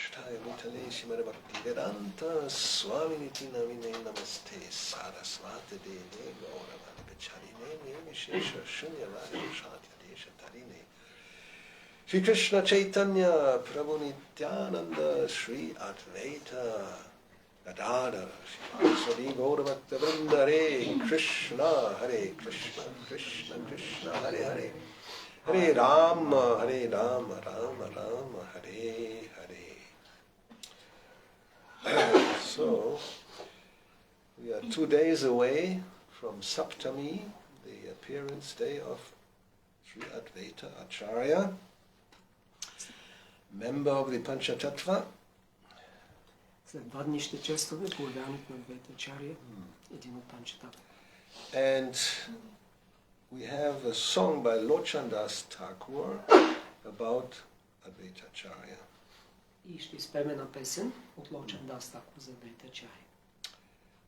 Shrivataya Vitale Shimara Bhakti Vedanta Swaminiti Namine Namaste Sarasvati Dene Gauravani Pacharine Vishesha Shunyavadi Shati Desha Tarine Shri Krishna Chaitanya Prabhu Nityananda Shri Advaita Gadadhara Shri Gauravakta Vrinda Hare Krishna Krishna Krishna Hare Hare Hare Rama Rama Rama Hare Hare. So, we are 2 days away from Saptami, the appearance day of Sri Advaita Acharya, member of the Panchatattva. След 2 дни ще честваме появяването на Адвайта Ачаря, един от Панчататва. And we have a song by Lochandas Thakur about Advaita Acharya. И ще изпеем една песен от Лочандас Такур за Адвайта Ачаря.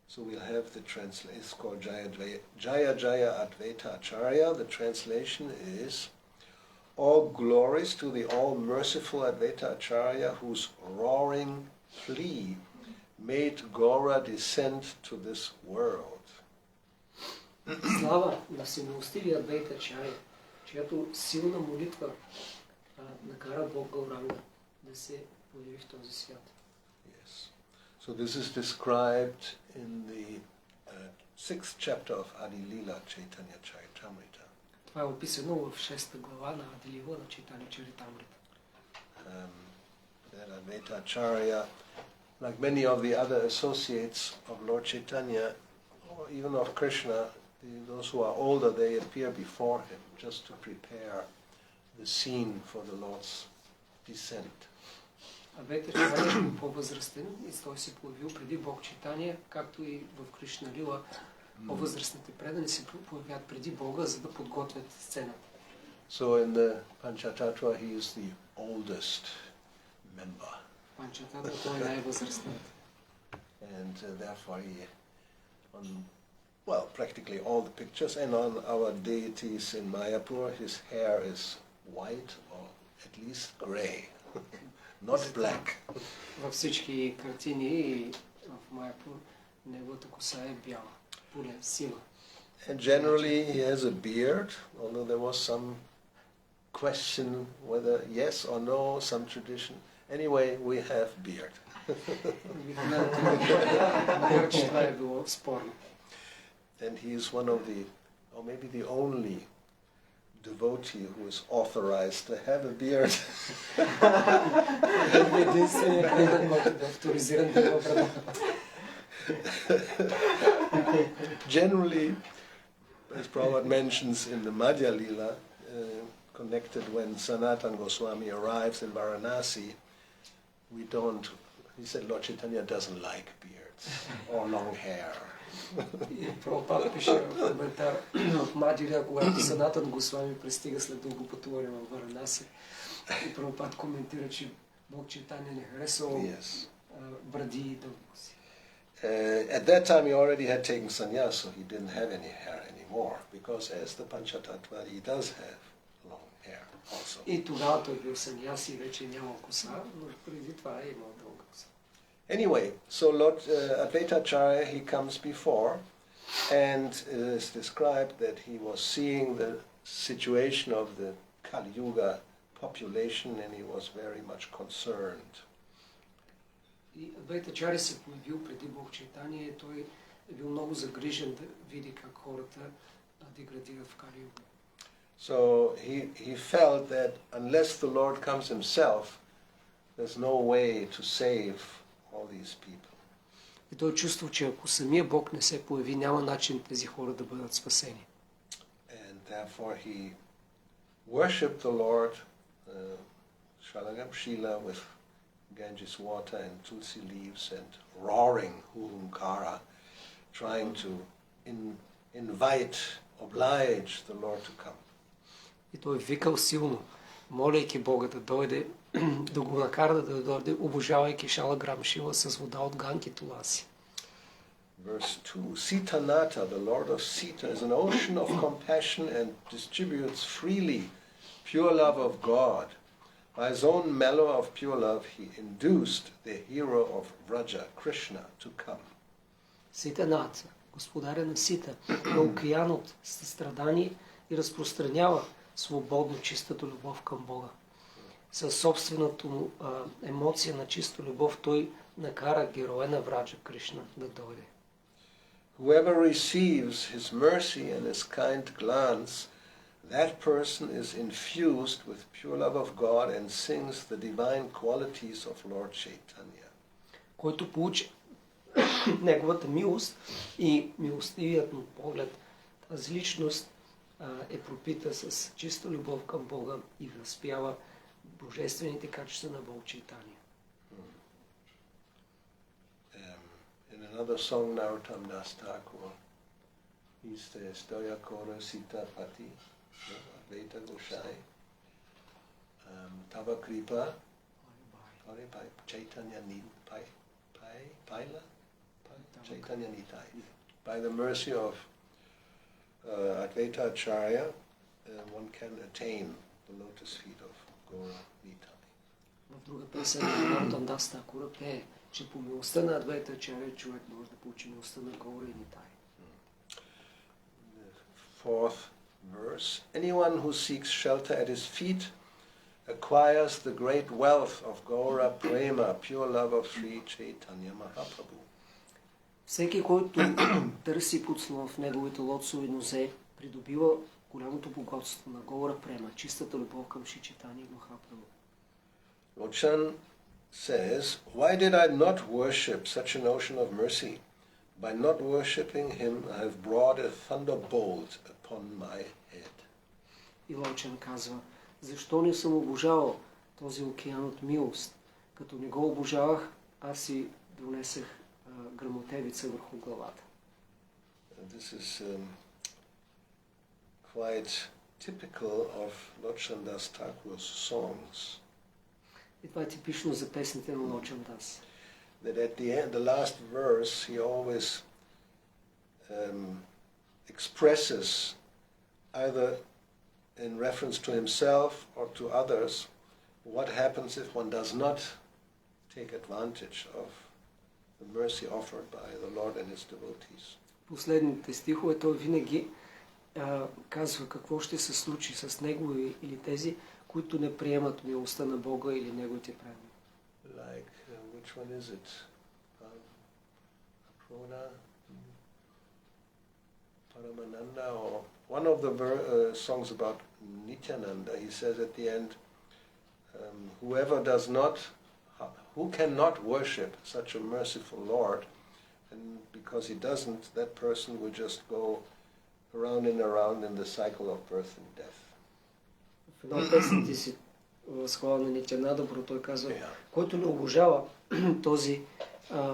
So we'll have the translation. It's called Jaya Jaya Advaita Acharya. The translation is: all glories to the all-merciful Advaita Acharya, whose roaring plea made Gaura descend to this world. Слава на всемилостивия Адвайта Ачаря, чиято силна молитва накара Бог Гауранга да се появи в този свят. Yes. So this is described in the 6th chapter of Adi Lila Chaitanya Charitamrita. Това е описано в 6-та глава на Ади Лила на Чайтanya Чаритамрита. That Advaita Acharya, like many of the other associates of Lord Chaitanya, or even of Krishna, those who are older, they appear before him just to prepare the scene for the Lord's descent. Адвайта Ачаря е по-възрастен и той се появил преди Бог Чайтания, както и в Кришна Лила по-възрастните предани се появят преди Бога, за да подготвят сцената. So in the Panchatattva he is the oldest member. Панчататва той е най-възрастният. And therefore he, practically all the pictures and on our deities in Mayapur, his hair is white or at least grey, not black. Във всички картини в Майапур неговата коса е бяла, поне сива. And generally he has a beard, although there was some question whether yes or no, some tradition. Anyway, we have beard. Това е било спорно. And he is one of the, or maybe the only devotee who is authorized to have a beard. Generally, as Prabhupada mentions in the Madhya Lila, connected when Sanatan Goswami arrives in Varanasi, he said Lord Chaitanya doesn't like beards or long hair. И Прабхупада пише в коментар от Мадхя, когато Санатан Госвами пристига след дълго пътуване в Варанаси. И Прабхупад коментира, че Бог Чайтания не харесал бради и дълго си. At that time he already had taken sannyas, so he didn't have any hair anymore, because as the Panchatattva he does have long hair also. И тогава той бил саньяси и вече няма коса, но преди това е имал дълга коса. Anyway, so Lord Advaita Acharya, he comes before, and it is described that he was seeing the situation of the Kali Yuga population, and he was very much concerned. И Адвайта Ачаря се появил преди Бог Чайтания и той е бил много загрижен да види как хората деградират в Кали Юга. So he felt that unless the Lord comes himself, there's no way to save all these people. И той чувства, че ако самия Бог не се появи, няма начин тези хора да бъдат спасени. And therefore he worshipped the Lord, Shalagam Shila, with Ganges water and tulsi leaves and roaring Hunkara, trying to oblige the Lord to come. И той викал силно, молейки Бога да дойде, да го накара да дойде, обожавайки Шалаграм Шила с вода от Ганки Туласи. Verse 2, Sitanata, the Lord of Sita, is an ocean of compassion and distributes freely pure love of God, By his own mellow of pure love, he induced the hero of Vraja, Krishna, to come. Ситанат, господаря на Сита, е океан от състрадание и разпространява свободно чистата любов към Бога. Със собствената му емоция на чиста любов той накара героя на Враджа Кришна да дойде. Whoever receives his mercy and his kind glance, that person is infused with pure love of God and sings the divine qualities of Lord Chaitanya. Който получи неговата милост и милостивият му поглед, тази личност е пропита с чиста любов към Бога и възпява божествените качества на Бог Чайтания. In another song, Narottam Das Thakur, he says, Daya Kora Sita Pati, Advaita Goshai, Tava Kripa, Chaitanya Paila, Chaitanya Nitai. By the mercy of Advaita Acharya, one can attain the lotus feet of Gaura Nitai. В друга песен Наротам Дас Такура пее, че по милостта на Адвайта Ачаря човек може да получи милостта на Гаура и Нитай. Fourth verse. Anyone who seeks shelter at his feet acquires the great wealth of Gaura Prema, pure love of Sri Chaitanya Mahaprabhu. Всеки, който търси подслон в неговите лотсови нозе, придобива голямото богатство на Гаура Према, чистата любов към Шри Чайтания Махапрабху. Lochan says, why did I not worship such an ocean of mercy? By not worshipping him, I have brought a thunderbolt upon my head. И Лочан казва, защо не съм обожавал този океан от милост? Като не го обожавах, аз си донесах гръмотевица върху главата. This is quite typical of Lochan Das Thakur's songs. И това е типично за песните на Лочан Дас. That at the end, the last verse, he always expresses either in reference to himself or to others what happens if one does not take advantage of the mercy offered by the Lord and his devotees. Последните стихове той винаги казва какво ще се случи с него или тези, които не приемат милостта на Бога или неговите правила. Like, which one is it? Akrona, Paramananda, or one of the songs about Nityananda, he says at the end, who cannot worship such a merciful Lord, and because he doesn't, that person will just go around and around in the cycle of birth and death. В една от песните си възхвала на Нитянада, той казва, който не обожава този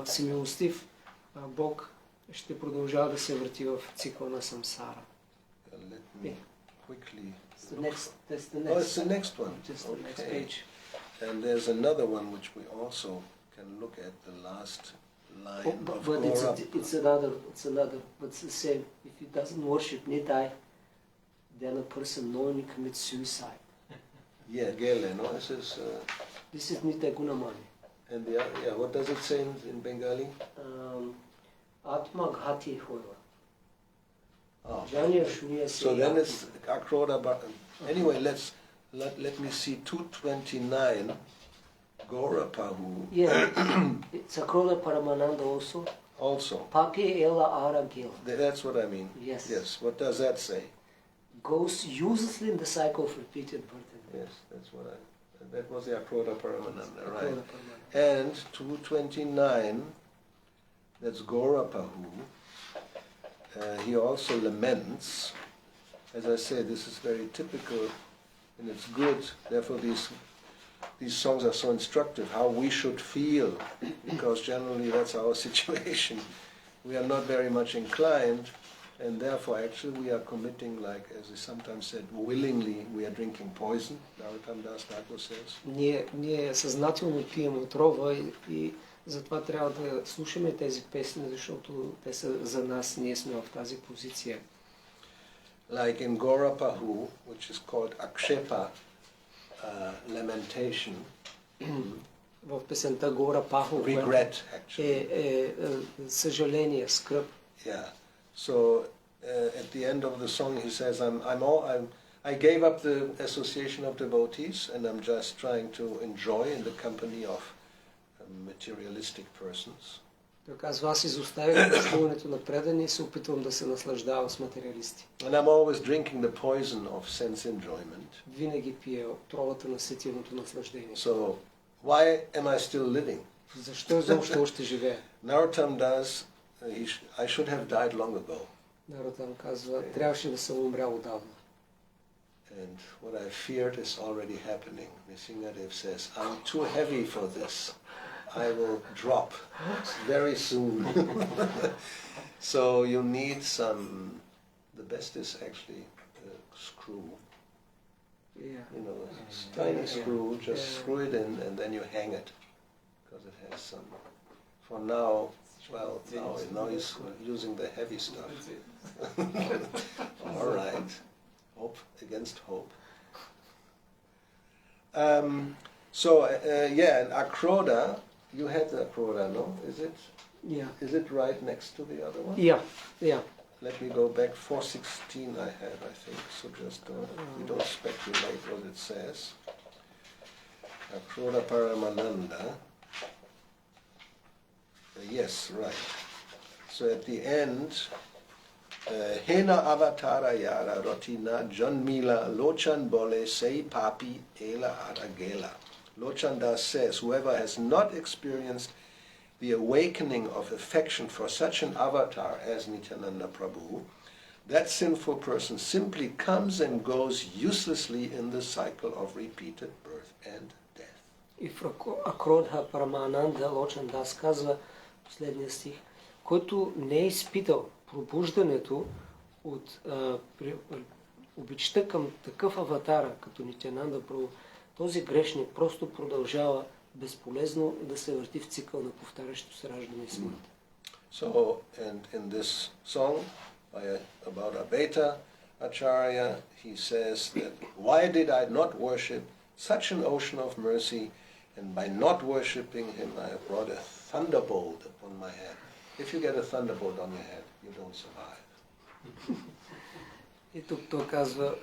всемилостив Бог, ще продължава да се върти в цикъла на самсара. Let me quickly... That's the next. Oh, it's the next one. Just the next page. And there's another one which we also can look at, the last line of But Gaura. it's another, but it's the same. If he doesn't worship Nitai, then a person knowingly commits suicide. Yeah, Gele, no? This is Nitai Gunamani. And what does it say in Bengali? Atma Ghati Hoya. Oh. So then it's Akroda. Anyway, let me see 229 Gaurapahu. Yeah, it's Akroda Paramananda also. Also. Pake Ela Ara Gila. That's what I mean. Yes. Yes. What does that say? Goes uselessly in the cycle of repeated birth and death. Yes, that's what that was the Akroda Paramananda, right? Akroda Paramananda. And 229, that's Gaurapahu. He also laments. As I say, this is very typical and it's good. Therefore, these songs are so instructive, how we should feel, because generally that's our situation. We are not very much inclined, and therefore actually we are committing, like as is sometimes said, willingly we are drinking poison, Narottam Das Thakur says. Ние съзнателно пием отрова и затова трябва да слушаме тези песни, защото те са за нас, ние сме в тази позиция. Like in Gaurapahu, which is called Akshepa, lamentation. В песента Гора Пахо Regret, actually. е съжаление, скръб. Yeah. So at the end of the song, he says, I gave up the association of devotees, and I'm just trying to enjoy in the company of materialistic persons. Той казва, аз изоставих общуването на предани и се опитвам да се наслаждавам с материалисти. And I'm always drinking the poison of sense enjoyment. Винаги пия отровата на сетивното наслаждение. So why am I still living? Защо изобщо още живея? Narottam does, I should have died long ago. Наротам казва, трябваше да съм умрял отдавна. And what I feared is already happening. Nisingadev says, I'm too heavy for this. I will drop very soon. So you need the best is actually a screw. Yeah. You know, a tiny screw, just screw it in and then you hang it. Because it has some, for now, well, now he's using the heavy stuff. All right. Hope against hope. And Akroda, you had the Akroda, no? Is it? Yeah. Is it right next to the other one? Yeah. Let me go back. 416 I have, I think. So just we don't speculate what it says. Akroda Paramananda. Yes, right. So at the end, Hena avatara yara rotina janmila lochan bole sei papi ela aragela. Lochan Das says, whoever has not experienced the awakening of affection for such an avatar as Nityananda Prabhu, that sinful person simply comes and goes uselessly in the cycle of repeated birth and death. И в Акродха Парамананда Лочан Дас казва последния стих, който не е изпитал пробуждането от обичта към такъв аватара, като Нитянанда Прабhu, този грешник просто продължава безполезно да се върти в цикъл на повтарящо се раждане и смърт. So, and in this song about Advaita Acharya, he says that, why did I not worship such an ocean of mercy, and by not worshipping him I have brought a thunderbolt upon my head. If you get a thunderbolt on your head, you don't survive. И тук той казва,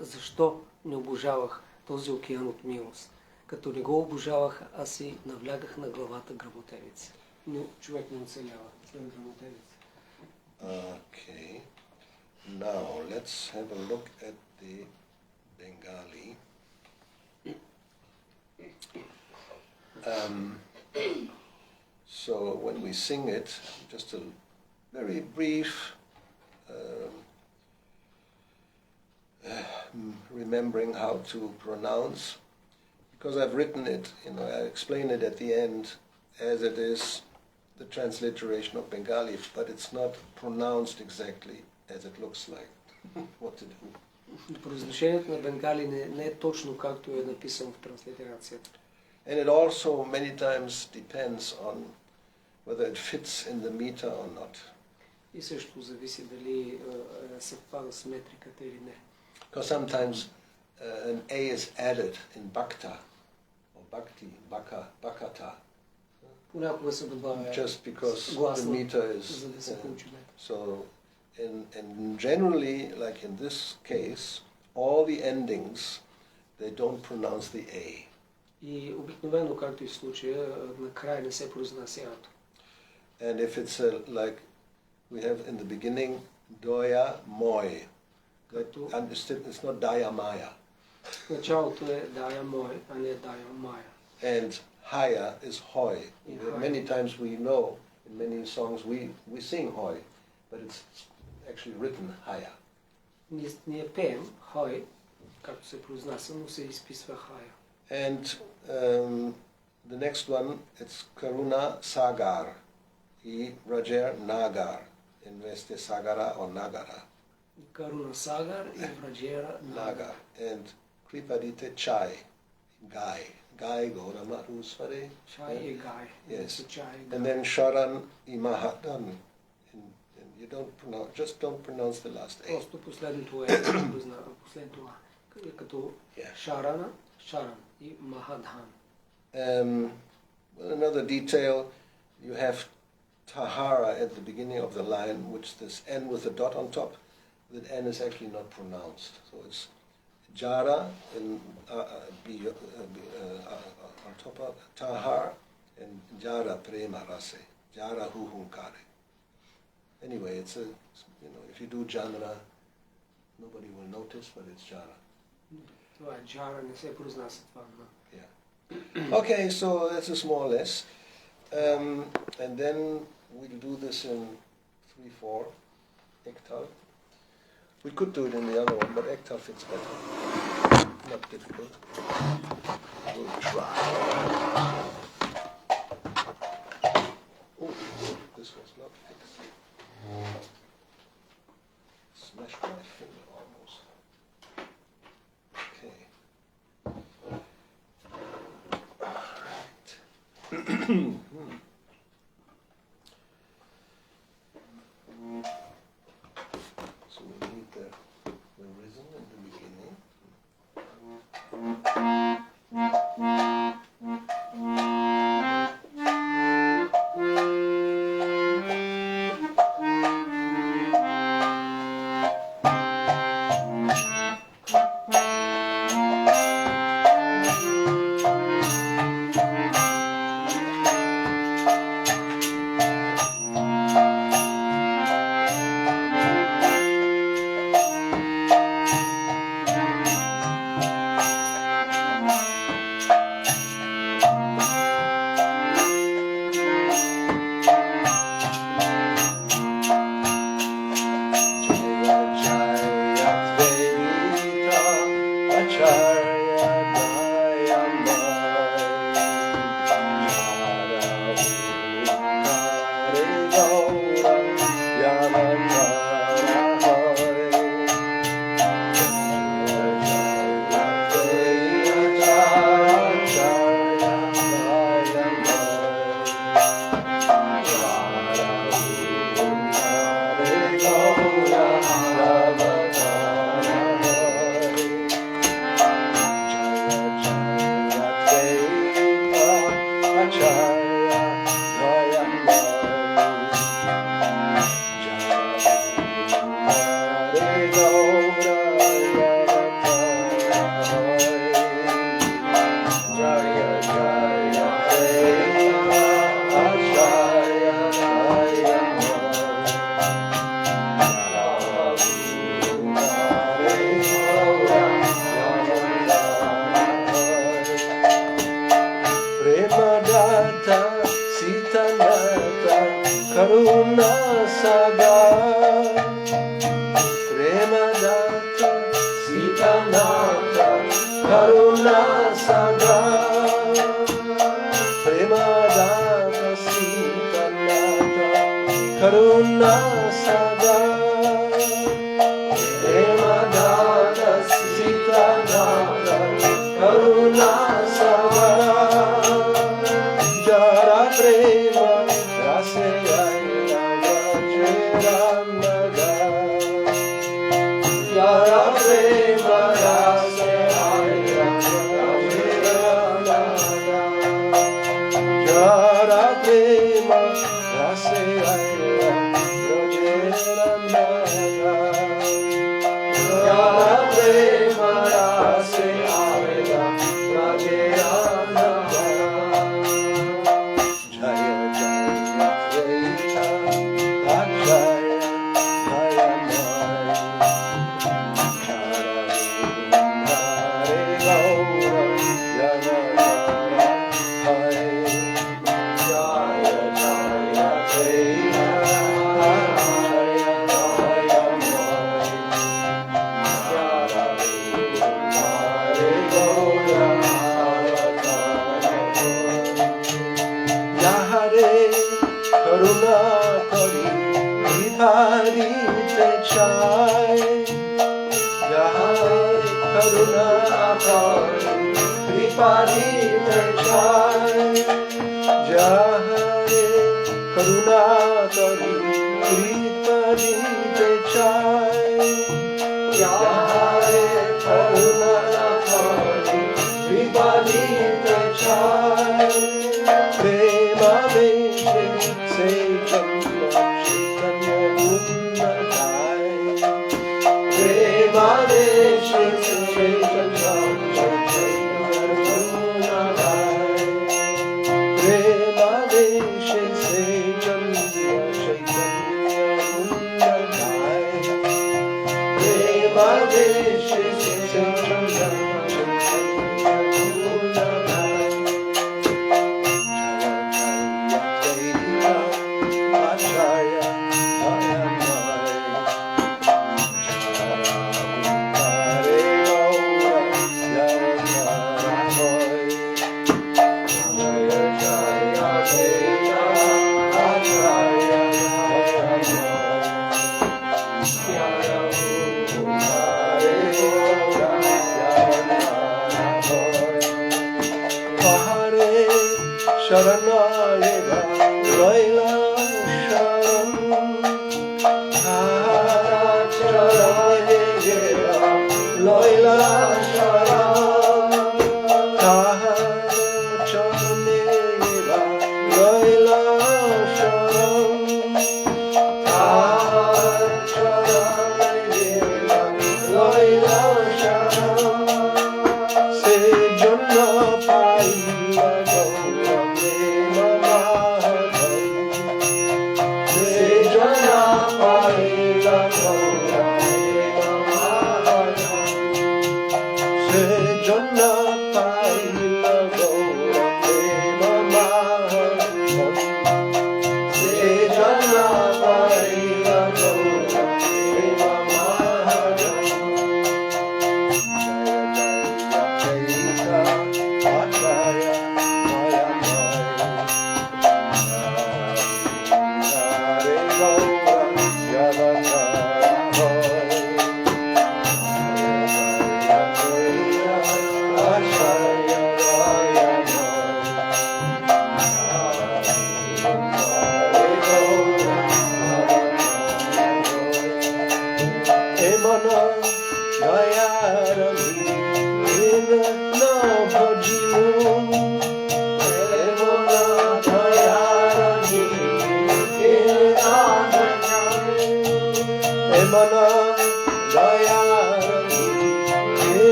защо не обожавах този океан от милост. Като не го обожавах, аз си навлягах на главата грамотевица. Но човек не оцелява след грамотевица. Okay. Now, let's have a look at the Bengali. So when we sing it, just a very brief remembering how to pronounce, because I've written it, I explain it at the end as it is, the transliteration of Bengali, but it's not pronounced exactly as it looks like. What to do? Произношението на Бенгали не е точно както е написано в транслитерацията. And it also many times depends on whether it fits in the meter or not. И също зависи дали съвпада с метриката или не. Because sometimes an A is added in Bhakta or Bhakti, Bhakata. Понякога се добавя Just because the meter is. за да се получи метър. So, and generally, like in this case, all the endings, they don't pronounce the A. И обикновено, както и в случая, накрая не се произнася ато. And if it's like we have in the beginning, Doya Moy, it's not Daya Maya. Началото е Дая Мой, а не Дая Мая. And Haya is Hoy. Many times we know, in many songs we sing Hoy, but it's actually written Haya. Ние пеем Хой, както се произнася, но се изписва Хая. And the next one, it's Karuna Sagar, и Rajer Nagar, in Veste Sagara or Nagara. Karuna Sagar и Раджера Nagar. And Kripadite Chai, Gai Gauravani Sware. Chai и Gai. Yes. Chai, And then Sharan и Mahadan. And you just don't pronounce the last A. Просто последното е последното А. Като Шарана. Charan и Mahadhan. Another detail, you have tahara at the beginning of the line, which this N with a dot on top, that N is actually not pronounced. So it's jara and on top of tahar and jara prema rase, jara huhunkare. Anyway, it's a, if you do janra, nobody will notice, but it's jara. Това е джара, не се произнася това. Yeah. Okay, so that's just more or less. And then we'll do this in 3/4 octave. We could do it in the other one, but octave fits better. Not difficult. We'll try. Oh, this was not fixed. Smashed my finger almost. Okay. So we need the rhythm in the beginning.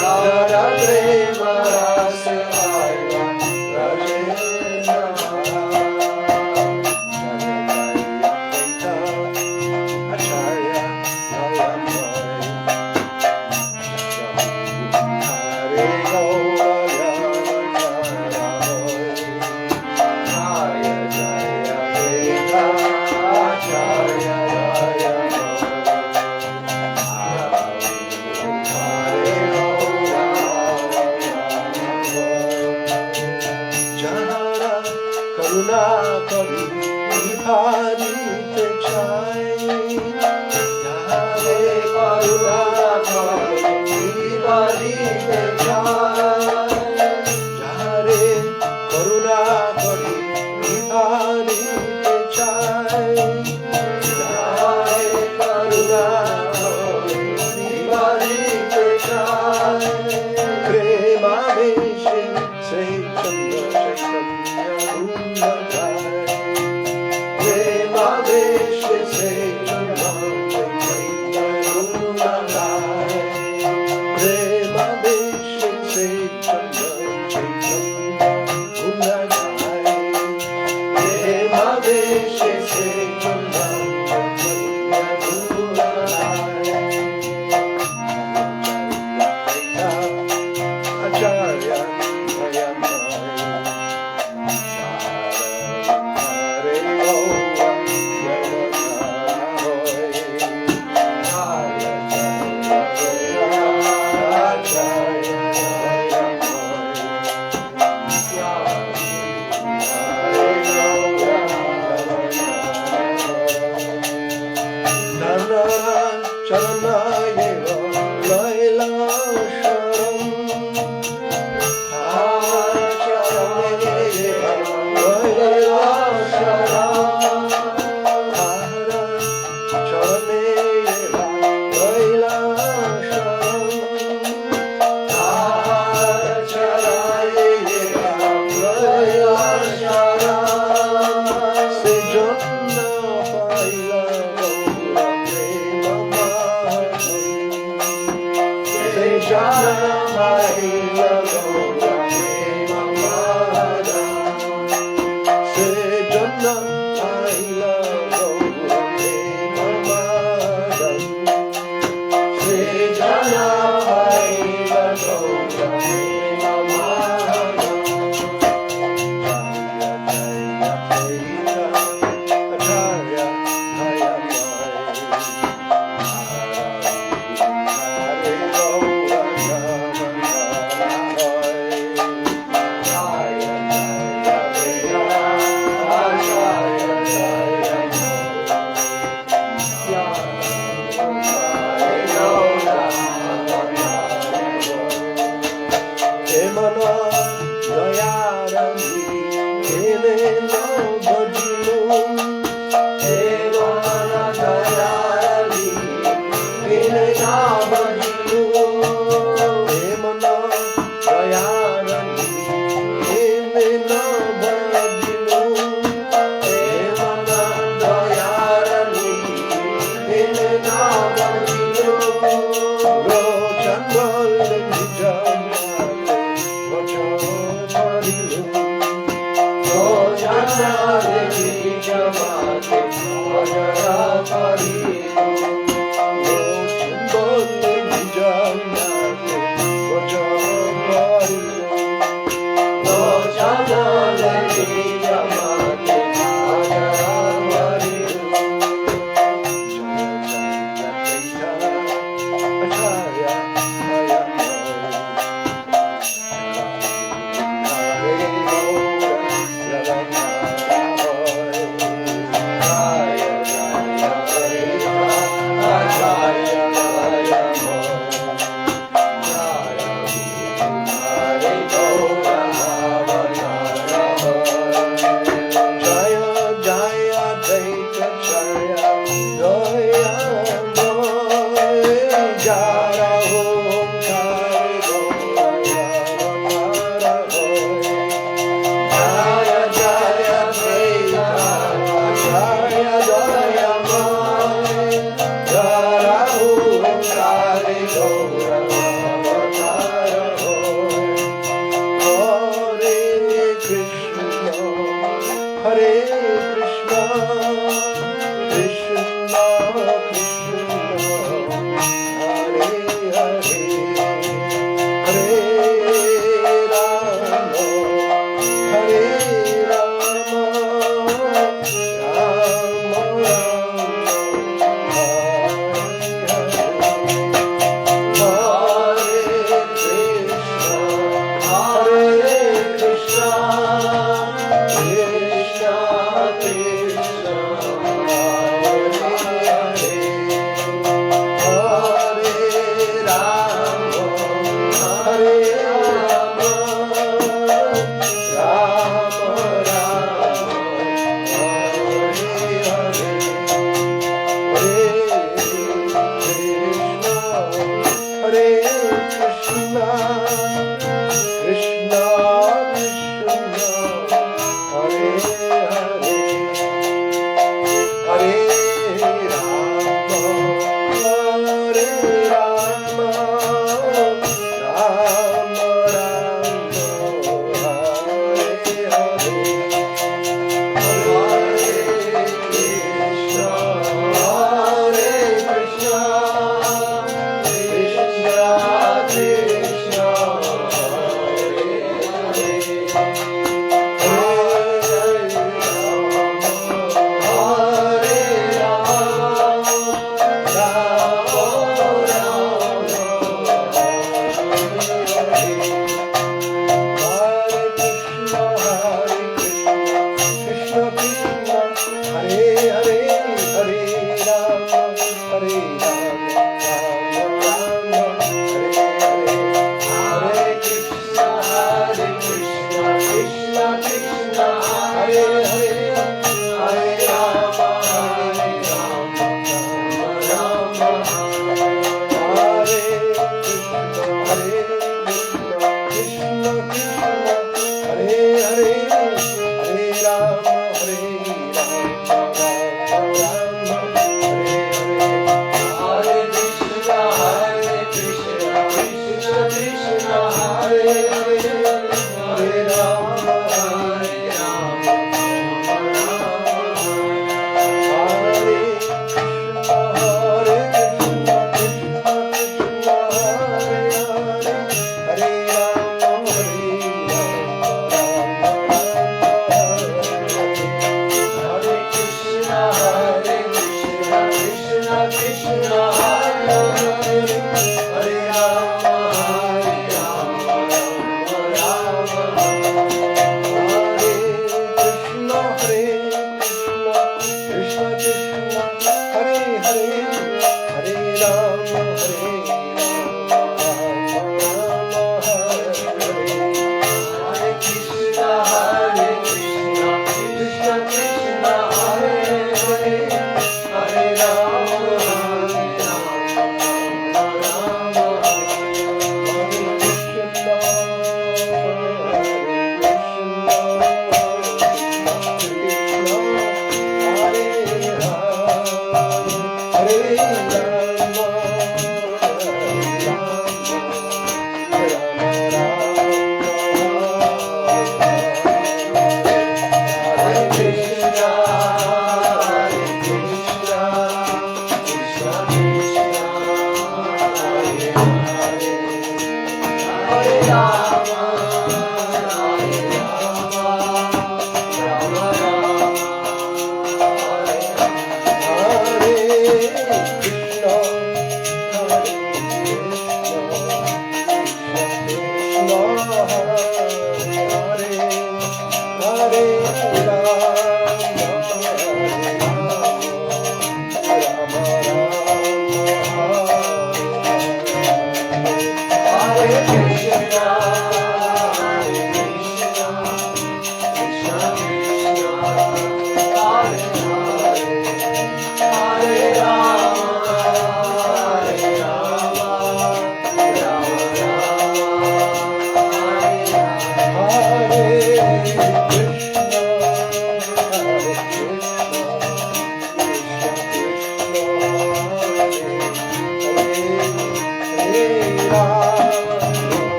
Gauravani prema rasa aya Rajendra Acharya Nayamai Hare Gauraya Hare Jaya Veda Acharya Karuna kari bihari te chai Hare karuna kari bihari te chai Hare karuna kari bihari te chai Hare karuna kari bihari te chai Prema meshe se chandra chaitanya Prema veshe se chandra chaitanya Prema veshe se chandra chaitanya Prema veshe se chandra Acharya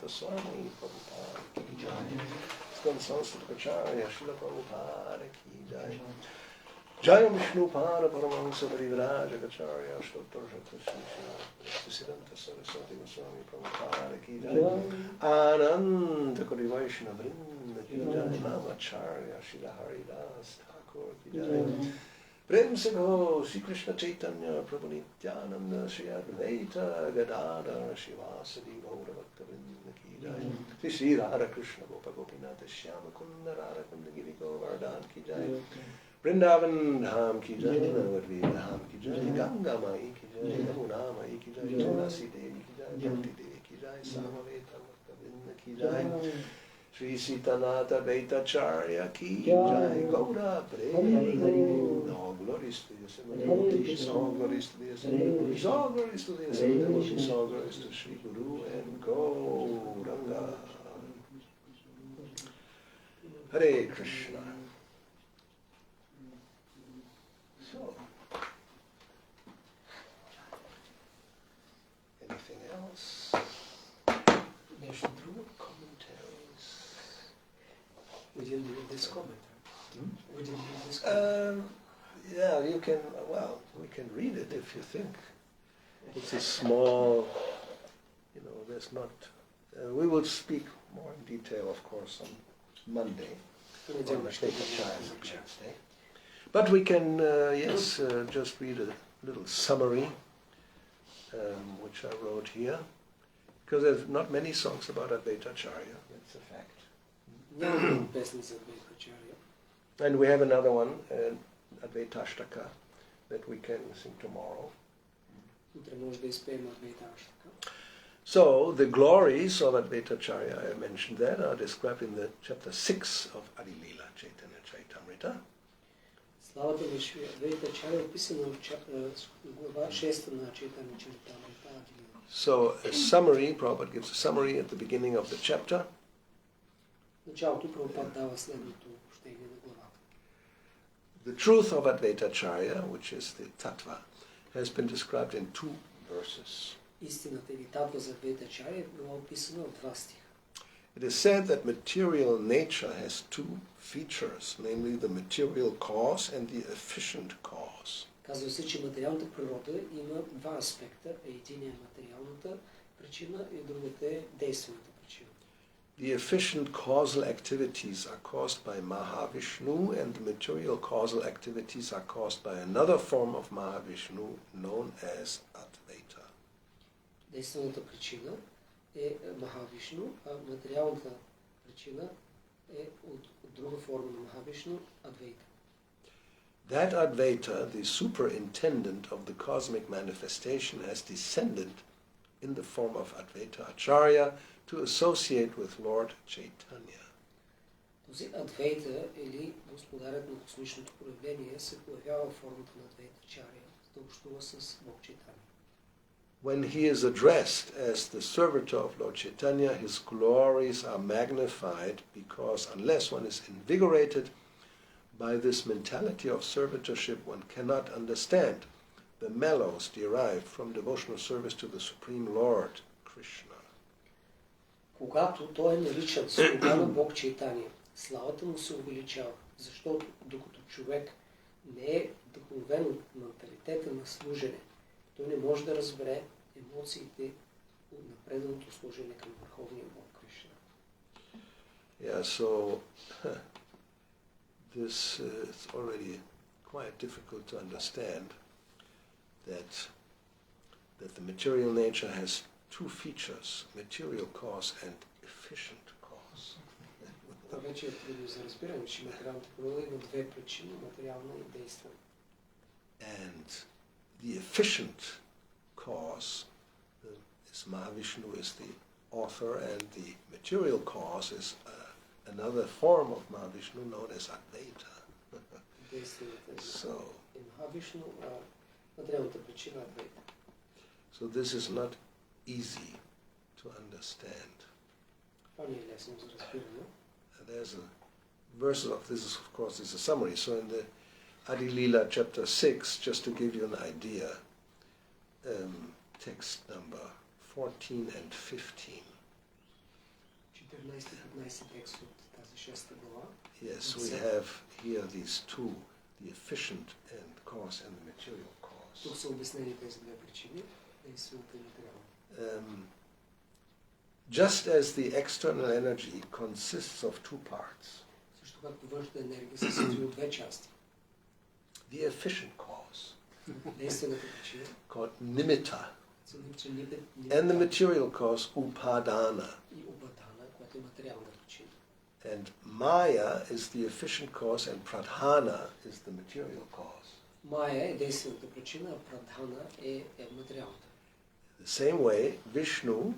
Goswami Prabhupada ki jai. Skam Sanskrit Acharya Srila Prabhupada ki jai. Jaya Vishnu Pada Paramahansa Parivraja Acharya Shlotarja Siddhanta Saraswati Goswami Prabhupada ki jai. Ananda Kodi Vaishnava Vrinda ki jai. Namacharya Srila Haridas Thakur ki jai. Prem se ho Sri Krishna Chaitanya Prabhu Nityananda Sri Advaita Gadadhara Shivasadi Gaura Bhakta Vrinda ki jai. Sri Sri Radha Krishna Gopa Gopinatha Shyama Kunda Radha Kunda Giri Govardhan ki jai. Vrindavan Dham ki jai. Navadvi Dham ki jai. Ganga Mai ki jai. Yamuna Mai ki jai. Tulasi Devi ki jai. Bhakti Devi ki jai. Samaveta Bhakta Vrinda ki jai. Sri Sitanata Vaitacharya ki jai. Gaura Prem. All glories to the assembled devotees. All glories to the assembled devotees. All glories to the assembled devotees. All glories to Sri Guru and Gauranga. Hare Krishna. So, anything else? Commentaries. We didn't do this comment. We didn't do this comment. Yeah, you can, well, we can read it if you think. It's a small, there's not, we will speak more in detail, of course, on Monday, on the State of China Wednesday. But we can, just read a little summary, which I wrote here, because there's not many songs about Advaita Acharya, that's a fact. And we have another one, Advaita Ashtaka, that we can sing tomorrow. So, the glories of Advaita Acharya, I mentioned that, are described in the chapter 6 of Adi Leela Chaitanya Charitamrita. So, a summary, Prabhupada gives a summary at the beginning of the chapter. The truth of Advaita Acharya, which is the tattva, has been described in 2 verses. It is said that material nature has two features, namely the material cause and the efficient cause. Казва се, че материалната природа има два аспекта. Един е материалната причина и другата е действената причина. The efficient causal activities are caused by Mahavishnu, and the material causal activities are caused by another form of Mahavishnu known as Advaita. Действената причина е Махавишну, а материалната причина е от друга форма на Махавишну, Адвейта. That Advaita, the superintendent of the cosmic manifestation, has descended in the form of Advaita Acharya to associate with Lord Chaitanya. Този Адвейта или господарят на космичното проявление се появява в формата на Адвейта Ачаря, да общува с Бог Чайтания. When he is addressed as the servitor of Lord Chaitanya, his glories are magnified because unless one is invigorated by this mentality of servitorship, one cannot understand the mellows derived from devotional service to the Supreme Lord, Krishna. Когато той е наричан слуга на Бог Чайтания, славата му се увеличава, защото докато човек не е вдъхновен от менталитета на служене, той не може да разбере емоциите на преданото служение към Върховния Бог Кришна. Yeah, so this is already quite difficult to understand that the material nature has two features, material cause and efficient cause. Това вече е трудно за разбиране, че материалната природа има две причини, материална и действена. And the efficient cause is Mahavishnu is the author, and the material cause is another form of Mahavishnu known as Advaita. So, so this is not easy to understand. There's a verse of this is of course is a summary. So in the Adi Lila chapter 6, just to give you an idea, text number 14 and 15. Yes, we have here these two, the efficient and cause and the material cause. Just as the external energy consists of two parts, the efficient cause, called nimitta, and the material cause, upadana. And Maya is the efficient cause and Pradhana is the material cause. The same way, Vishnu,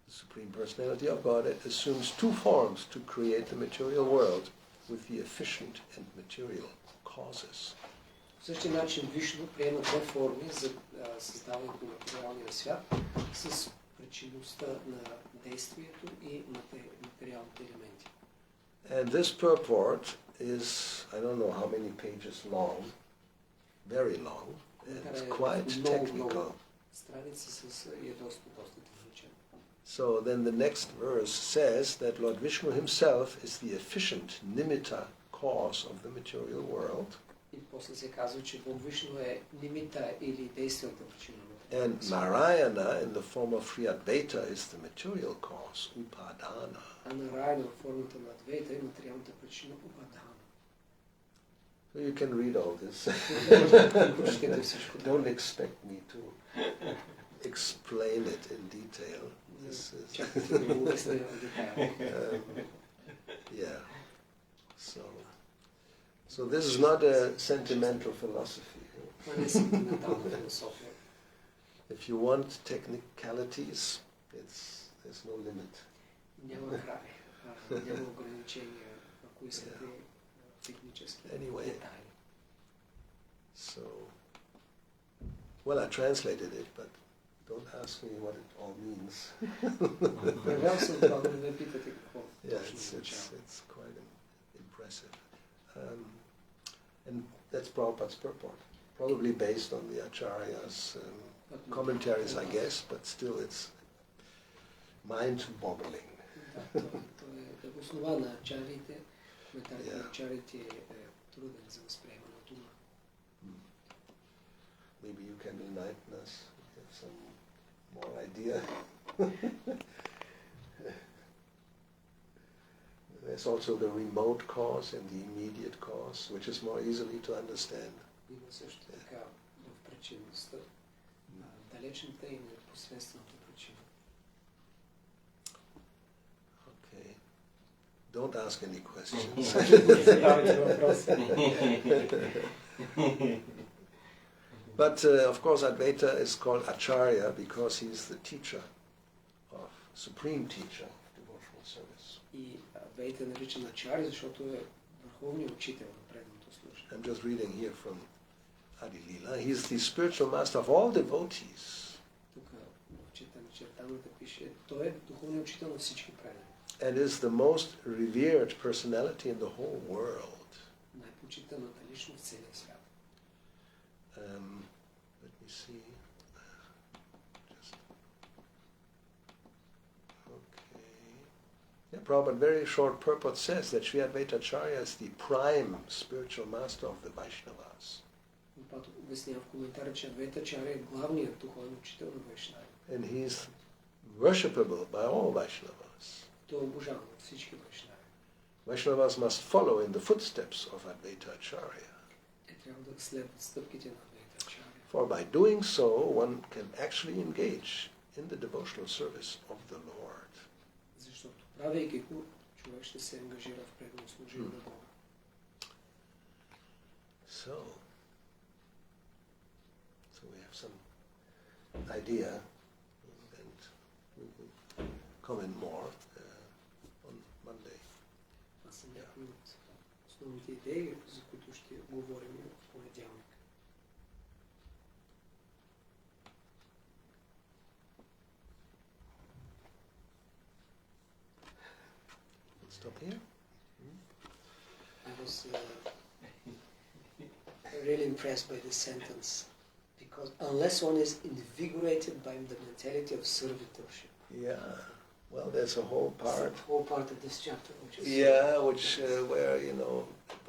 the Supreme Personality of Godhead, assumes two forms to create the material world with the efficient and material causes. В същия начин Вишну приема две форми за създаването на материалния свят с причинността на действието и материалните елементи. And this purport is, I don't know how many pages long, very long, and it's quite technical. So then the next verse says that Lord Vishnu himself is the efficient nimitta cause of the material world. And Narayana in the form of Sri Advaita is the material cause, upadana. So you can read all this. Don't expect me to explain it in detail. This is yeah. So this is not a sentimental philosophy. If you want technicalities, there's no limit. Anyway, so, well, I translated it, but don't ask me what it all means. Yeah, it's quite impressive. And that's Prabhupada's purport, probably based on the Acharya's commentaries, I guess, but still it's mind-boggling. Той е основа на ачариите. Коментарите на ачариите е труден за възприемане от ума. Maybe you can enlighten us, have some more idea. There's also the remote cause and the immediate cause, which is more easily to understand. Има също така в причинността, далечната и непосредствената причина. Okay. Don't ask any questions. But of course Advaita is called Acharya because he's the teacher of supreme teacher of devotional service. И Адвейта е наричан ачаря, защото е върховният учител на преданото служение. I'm just reading here from Adi Lila. He's the spiritual master of all devotees. Тук в Читана Чертамрата пише, той е духовният учител на всички предани. And is the most revered personality in the whole world. Най-почитаната личност в целия свят. Let me see. Just okay. Yeah, Prabhupada, very short purport says that Sri Advaita Acharya is the prime spiritual master of the Vaishnavas. Пато обяснява в коментара, че Адвейта Ачаря е главният духовен учител на Вайшнави. And he's worshipable by all Vaishnavas. Той е обожаван от всички Вайшнави. Vaishnavas must follow in the footsteps of Advaita Acharya. Те трябва да следват стъпките на Адвейта Ачаря. For by doing so, one can actually engage in the devotional service of the Lord. Защото правейки го, човек ще се ангажира в предано служение на Бога. So we have some idea, and we will comment more on Monday. Това са някои от основните идеи, за които ще говорим в понеделник. Stop here. I was really impressed by this sentence, because unless one is invigorated by the mentality of servitorship. Yeah. Well, there's a whole part. It's a whole part of this chapter, which is where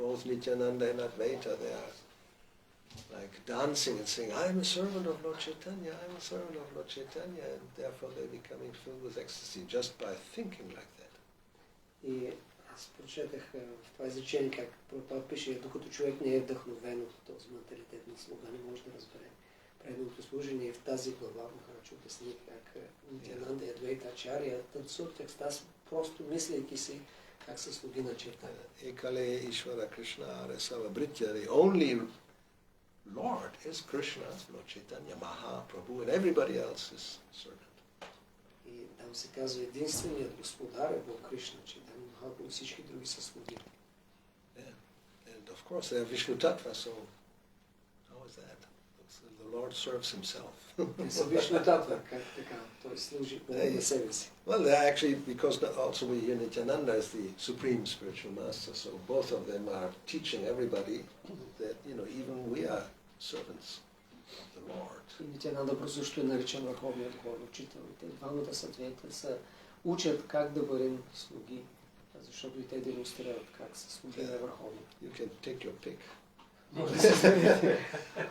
both Nityananda and Advaita, they are like dancing and saying, "I'm a servant of Lord Chaitanya. I'm a servant of Lord Chaitanya," and therefore they're becoming filled with ecstasy just by thinking like that. И аз прочетах в това изречение как Прабхупада пише, докато човек не е вдъхновен от този менталитет на слуга, не може да разбере преданото служение. В тази глава Махарадж обясни как Нитянанда и Адвейта Ачаря танцуват в екстаз, просто мислейки си как са слуги на Чайтanya. Ekale Ishvara Krishna Aresava Britya, the only Lord is Krishna, Lord Chaitanya, Mahaprabhu, and everybody else is servant. И там се казва, единственият господар е Бог Кришна, Чайтanya Махапрабху, всички други са слуги. And of course they are Vishnu Tattva, so how is that? The Lord serves himself. Те са Вишну Татва, как така, той служи на себе си. Well, they're actually, because also we hear Nityananda is the supreme spiritual master, so both of them are teaching everybody that, even we are servants of the Lord. И Нитянанда просто също е наричан върховният духовен учител. И те двамата съответно са учат как да бъдем слуги, защото и те демонстрират как са слуги на върховния. You can take your pick.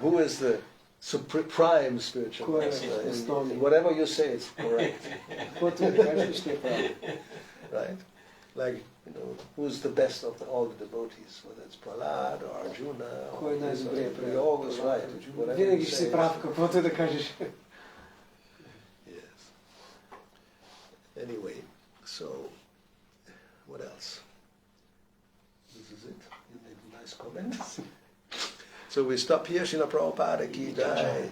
Who is the prime spiritual master? And whatever you say, it's correct. Right? Like, who's the best of all the devotees, whether it's Prahlad or Arjuna or you're always right. Винаги ще си прав, каквото да кажеш. Yes. Anyway, so what else? This is it. You made nice comments. So we stop here, Srila Prabhupada ki jai.